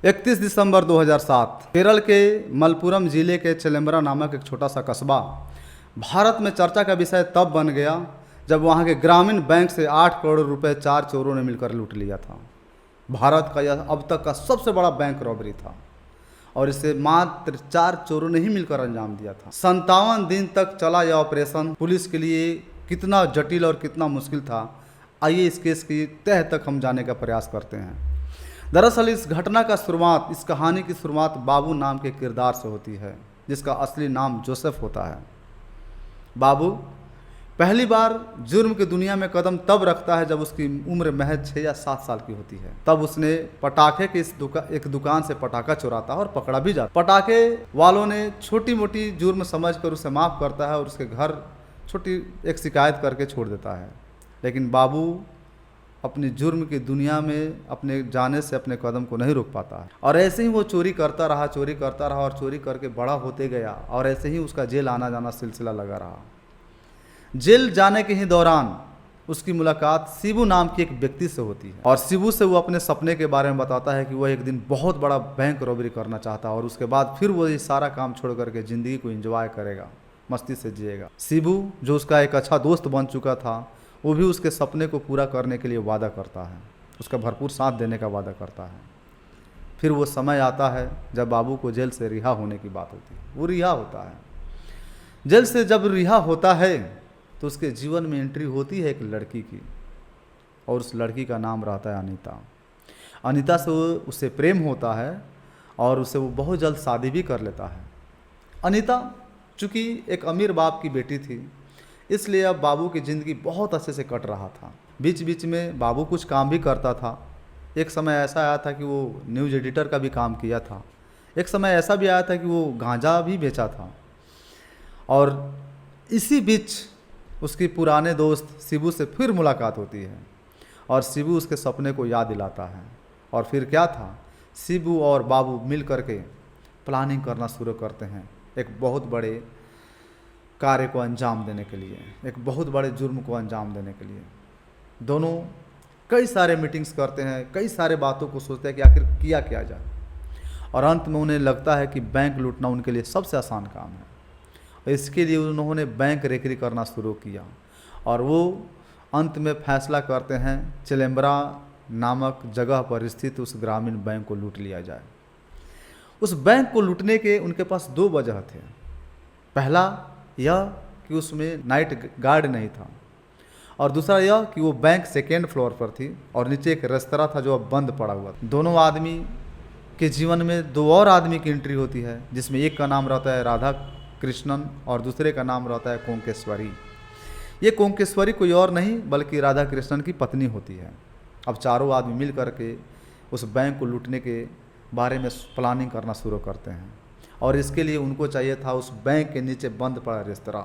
31 दिसंबर 2007 केरल के मलप्पुरम जिले के चेलेम्बरा नामक एक छोटा सा कस्बा भारत में चर्चा का विषय तब बन गया जब वहाँ के ग्रामीण बैंक से 8 करोड़ रुपए 4 चोरों ने मिलकर लूट लिया था। भारत का यह अब तक का सबसे बड़ा बैंक रॉबरी था और इसे मात्र 4 चोरों ने ही मिलकर अंजाम दिया था। 57 दिन तक चला यह ऑपरेशन पुलिस के लिए कितना जटिल और कितना मुश्किल था, आइए इस केस की तह तक हम जाने का प्रयास करते हैं। दरअसल इस घटना का शुरुआत, इस कहानी की शुरुआत बाबू नाम के किरदार से होती है, जिसका असली नाम जोसेफ होता है। बाबू पहली बार जुर्म की दुनिया में कदम तब रखता है जब उसकी उम्र महज 6 या 7 साल की होती है। तब उसने पटाखे की एक दुकान से पटाखा चुराता है और पकड़ा भी जाता। पटाखे वालों ने छोटी मोटी जुर्म समझकर उसे माफ़ करता है और उसके घर छोटी एक शिकायत करके छोड़ देता है। लेकिन बाबू अपनी जुर्म की दुनिया में अपने जाने से अपने कदम को नहीं रोक पाता है और ऐसे ही वो चोरी करता रहा और चोरी करके बड़ा होते गया और ऐसे ही उसका जेल आना जाना सिलसिला लगा रहा। जेल जाने के ही दौरान उसकी मुलाकात शिबू नाम की एक व्यक्ति से होती है और शिबू से वो अपने सपने के बारे में बताता है कि वह एक दिन बहुत बड़ा बैंक रॉबरी करना चाहता है और उसके बाद फिर वो ये सारा काम छोड़ करके ज़िंदगी को एंजॉय करेगा, मस्ती से जिएगा। शिबू जो उसका एक अच्छा दोस्त बन चुका था, वो भी उसके सपने को पूरा करने के लिए वादा करता है, उसका भरपूर साथ देने का वादा करता है। फिर वो समय आता है जब बाबू को जेल से रिहा होने की बात होती है। वो रिहा होता है। जेल से जब रिहा होता है तो उसके जीवन में एंट्री होती है एक लड़की की और उस लड़की का नाम रहता है अनीता। अनीता से उससे प्रेम होता है और उसे वो बहुत जल्द शादी भी कर लेता है। अनीता चूँकि एक अमीर बाप की बेटी थी, इसलिए अब बाबू की ज़िंदगी बहुत अच्छे से कट रहा था। बीच बीच में बाबू कुछ काम भी करता था। एक समय ऐसा आया था कि वो न्यूज़ एडिटर का भी काम किया था। एक समय ऐसा भी आया था कि वो गांजा भी बेचा था। और इसी बीच उसकी पुराने दोस्त शिबू से फिर मुलाकात होती है और शिबू उसके सपने को याद दिलाता है। और फिर क्या था, शिबू और बाबू मिल करके प्लानिंग करना शुरू करते हैं एक बहुत बड़े कार्य को अंजाम देने के लिए, एक बहुत बड़े जुर्म को अंजाम देने के लिए। दोनों कई सारे मीटिंग्स करते हैं, कई सारे बातों को सोचते हैं कि आखिर किया क्या जाए और अंत में उन्हें लगता है कि बैंक लूटना उनके लिए सबसे आसान काम है। इसके लिए उन्होंने बैंक रेकरी करना शुरू किया और वो अंत में फैसला करते हैं चेलेम्बरा नामक जगह पर स्थित उस ग्रामीण बैंक को लूट लिया जाए। उस बैंक को लूटने के उनके पास 2 वजह थे। पहला यह कि उसमें नाइट गार्ड नहीं था और दूसरा यह कि वो बैंक 2nd फ्लोर पर थी और नीचे एक रेस्तरां था जो अब बंद पड़ा हुआ था। दोनों आदमी के जीवन में 2 और आदमी की एंट्री होती है, जिसमें एक का नाम रहता है राधा कृष्णन और दूसरे का नाम रहता है कोंकेश्वरी। ये कोंकेश्वरी कोई और नहीं बल्कि राधा कृष्णन की पत्नी होती है। अब चारों आदमी मिल करके उस बैंक को लूटने के बारे में प्लानिंग करना शुरू करते हैं और इसके लिए उनको चाहिए था उस बैंक के नीचे बंद पड़ा रेस्तरां।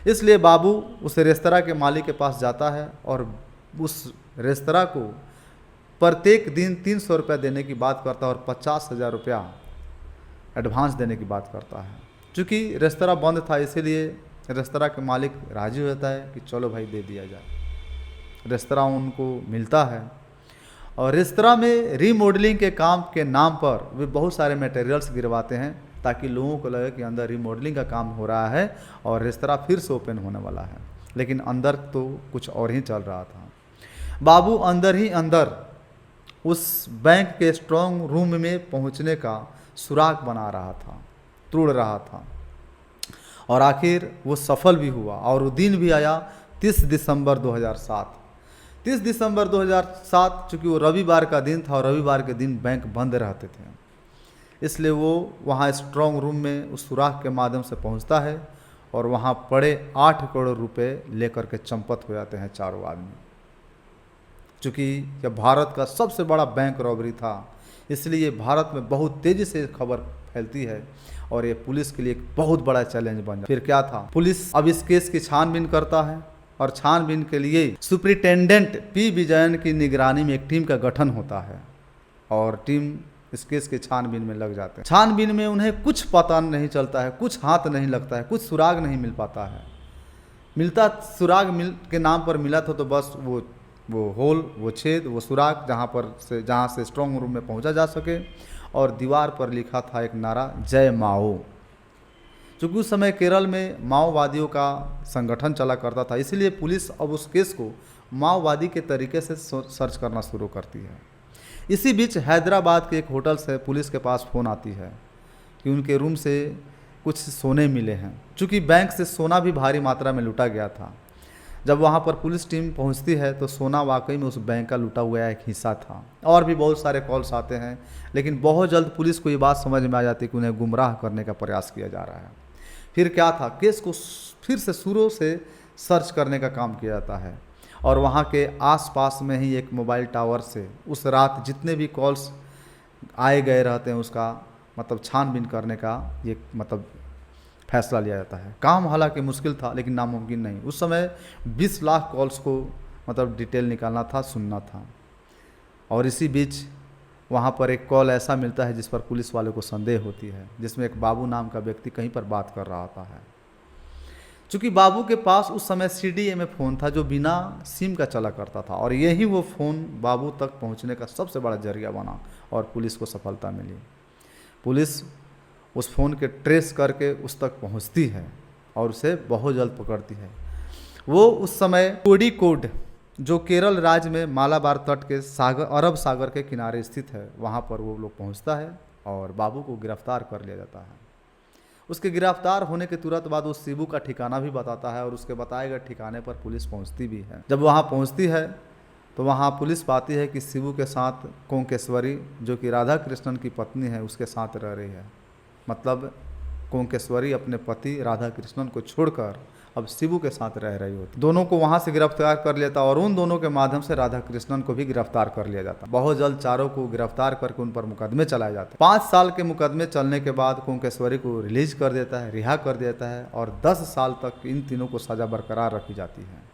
इसलिए बाबू उस रेस्तरां के मालिक के पास जाता है और उस रेस्तरां को प्रत्येक दिन 300 रुपये देने की बात करता है और 50,000 रुपया एडवांस देने की बात करता है। चूँकि रेस्तरां बंद था इसीलिए रेस्तरां के मालिक राजी होता है कि चलो भाई दे दिया जाए। रेस्तरां उनको मिलता है और रेस्तरां में रीमॉडलिंग के काम के नाम पर वे बहुत सारे मटेरियल्स गिरवाते हैं ताकि लोगों को लगे कि अंदर रीमॉडलिंग का काम हो रहा है और रेस्तरां फिर से ओपन होने वाला है, लेकिन अंदर तो कुछ और ही चल रहा था। बाबू अंदर ही अंदर उस बैंक के स्ट्रॉन्ग रूम में पहुंचने का सुराग बना रहा था, तोड़ रहा था और आखिर वो सफल भी हुआ और वो दिन भी आया 30 दिसंबर 2007। 30 दिसंबर 2007 चूँकि वो रविवार का दिन था और रविवार के दिन बैंक बंद रहते थे, इसलिए वो वहाँ स्ट्रॉन्ग रूम में उस सुराग के माध्यम से पहुँचता है और वहाँ पड़े 8 करोड़ रुपए लेकर के चंपत हो जाते हैं चारों आदमी। चूँकि यह भारत का सबसे बड़ा बैंक रॉबरी था, इसलिए भारत में बहुत तेज़ी से खबर फैलती है और ये पुलिस के लिए एक बहुत बड़ा चैलेंज बन जाता है। फिर क्या था, पुलिस अब इस केस की छानबीन करता है और छानबीन के लिए सुप्रिटेंडेंट पी विजयन की निगरानी में एक टीम का गठन होता है और टीम इस केस के छानबीन में लग जाते हैं। छानबीन में उन्हें कुछ पता नहीं चलता है, कुछ हाथ नहीं लगता है, कुछ सुराग नहीं मिल पाता है। मिलता सुराग मिल के नाम पर मिला था तो बस वो वो होल, वो छेद, वो सुराख जहाँ से स्ट्रांग रूम में पहुंचा जा सके। और दीवार पर लिखा था एक नारा, जय माओ। चूँकि उस समय केरल में माओवादियों का संगठन चला करता था, इसीलिए पुलिस अब उस केस को माओवादी के तरीके से सर्च करना शुरू करती है। इसी बीच हैदराबाद के एक होटल से पुलिस के पास फ़ोन आती है कि उनके रूम से कुछ सोने मिले हैं। चूँकि बैंक से सोना भी भारी मात्रा में लूटा गया था। जब वहाँ पर पुलिस टीम पहुँचती है तो सोना वाकई में उस बैंक का लूटा हुआ एक हिस्सा था। और भी बहुत सारे कॉल्स आते हैं, लेकिन बहुत जल्द पुलिस को ये बात समझ में आ जाती है कि उन्हें गुमराह करने का प्रयास किया जा रहा है। फिर क्या था, केस को फिर से शुरू से सर्च करने का काम किया जाता है और वहाँ के आसपास में ही एक मोबाइल टावर से उस रात जितने भी कॉल्स आए गए रहते हैं उसका मतलब छानबीन करने का ये मतलब फैसला लिया जाता है। काम हालांकि मुश्किल था लेकिन नामुमकिन नहीं। उस समय 20 लाख कॉल्स को मतलब डिटेल निकालना था, सुनना था। और इसी बीच वहाँ पर एक कॉल ऐसा मिलता है जिस पर पुलिस वाले को संदेह होती है, जिसमें एक बाबू नाम का व्यक्ति कहीं पर बात कर रहा होता है। चूँकि बाबू के पास उस समय CDMA फ़ोन था जो बिना सिम का चला करता था और यही वो फ़ोन बाबू तक पहुँचने का सबसे बड़ा जरिया बना और पुलिस को सफलता मिली। पुलिस उस फ़ोन के ट्रेस करके उस तक पहुँचती है और उसे बहुत जल्द पकड़ती है। वो उस समय कोड़िकोड जो केरल राज्य में मालाबार तट के अरब सागर के किनारे स्थित है, वहाँ पर वो लोग पहुँचता है और बाबू को गिरफ्तार कर लिया जाता है। उसके गिरफ्तार होने के तुरंत बाद वो शिबू का ठिकाना भी बताता है और उसके बताए गए ठिकाने पर पुलिस पहुँचती भी है। जब वहाँ पहुँचती है तो वहाँ पुलिस पाती है कि शिबू के साथ कोंकेश्वरी जो कि राधा कृष्णन की पत्नी है उसके साथ रह रही है। मतलब कोंकेश्वरी अपने पति राधा कृष्णन को छोड़कर अब शिबू के साथ रह रही होती। दोनों को वहाँ से गिरफ्तार कर लेता और उन दोनों के माध्यम से राधा कृष्णन को भी गिरफ्तार कर लिया जाता। बहुत जल्द चारों को गिरफ्तार करके उन पर मुकदमे चलाए जाते। 5 साल के मुकदमे चलने के बाद कोंकेश्वरी को रिलीज कर देता है, रिहा कर देता है और 10 साल तक इन तीनों को सज़ा बरकरार रखी जाती है।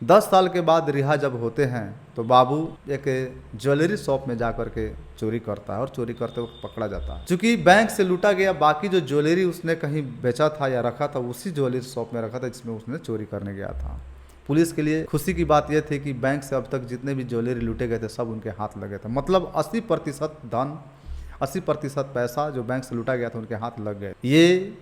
10 साल के बाद रिहा जब होते हैं तो बाबू एक ज्वेलरी शॉप में जाकर के चोरी करता है और चोरी करते वक्त पकड़ा जाता है। चूँकि बैंक से लूटा गया बाकी जो ज्वेलरी उसने कहीं बेचा था या रखा था उसी ज्वेलरी शॉप में रखा था जिसमें उसने चोरी करने गया था। पुलिस के लिए खुशी की बात यह थी कि बैंक से अब तक जितने भी ज्वेलरी लूटे गए थे सब उनके हाथ लगे थे। मतलब 80% धन, 80% पैसा जो बैंक से लूटा गया था उनके हाथ लग गए। ये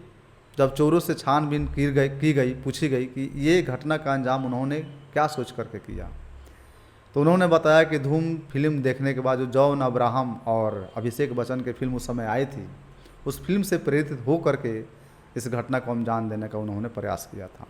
जब चोरों से छानबीन की गई, पूछी गई कि ये घटना का अंजाम उन्होंने क्या सोच करके किया, तो उन्होंने बताया कि धूम फिल्म देखने के बाद जो जॉन अब्राहम और अभिषेक बच्चन की फिल्म उस समय आई थी, उस फिल्म से प्रेरित हो करके इस घटना को अंजाम देने का उन्होंने प्रयास किया था।